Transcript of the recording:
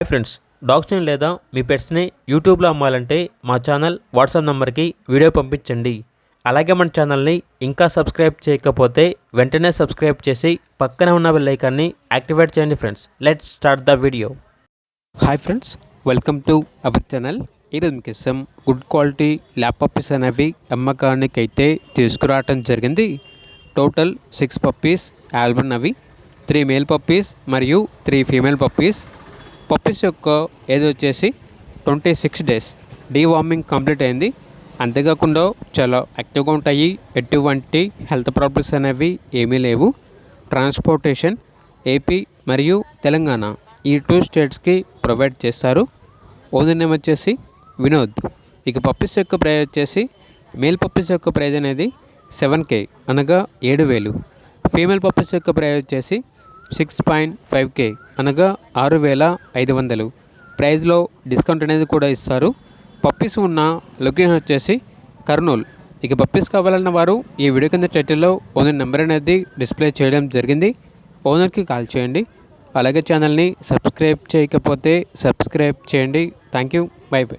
Hi friends, డాగ్స్ని లేదా మీ పెట్స్ని యూట్యూబ్లో అమ్మాలంటే మా ఛానల్ వాట్సాప్ నెంబర్కి వీడియో పంపించండి. అలాగే మన ఛానల్ని ఇంకా సబ్స్క్రైబ్ చేయకపోతే వెంటనే సబ్స్క్రైబ్ చేసి పక్కనే ఉన్న బెల్ ఐకాన్ని యాక్టివేట్ చేయండి. Friends, let's start the video. Hi friends, welcome to our channel. ఈరోజు మీకోసం గుడ్ క్వాలిటీ ల్యాబ్ పప్పీస్ అనేవి అమ్మకానికి అయితే తీసుకురావటం జరిగింది. టోటల్ 6 పప్పీస్ ఆల్బన్ అవి 3 మేల్ పప్పీస్ మరియు 3 ఫీమేల్ పప్పీస్. పప్పీస్ యొక్క ఏజ్ వచ్చేసి 26 డేస్. డీవార్మింగ్ కంప్లీట్ అయింది. అంతేకాకుండా చాలా యాక్టివ్గా ఉంటాయి. ఎటువంటి హెల్త్ ప్రాబ్లమ్స్ అనేవి ఏమీ లేవు. ట్రాన్స్పోర్టేషన్ ఏపీ మరియు తెలంగాణ ఈ 2 స్టేట్స్కి ప్రొవైడ్ చేస్తారు. ఓనర్ నేమ్ వచ్చేసి వినోద్. ఇక పప్పీస్ యొక్క ప్రైజ్ వచ్చేసి మేల్ పప్పీస్ యొక్క ప్రైజ్ అనేది 7K అనగా 7,000. ఫీమేల్ పప్పీస్ యొక్క ప్రైజ్ వచ్చేసి 6.5K అనగా 6,500. ప్రైజ్లో డిస్కౌంట్ అనేది కూడా ఇస్తారు. పప్పీస్ ఉన్న లొకేషన్ వచ్చేసి కర్నూలు. ఇక పప్పీస్ కావాలన్న వారు ఈ వీడియో కింద టైటిల్లో ఓనర్ నెంబర్ అనేది డిస్ప్లే చేయడం జరిగింది. ఓనర్కి కాల్ చేయండి. అలాగే ఛానల్ని సబ్స్క్రైబ్ చేయకపోతే సబ్స్క్రైబ్ చేయండి. Thank you. By by.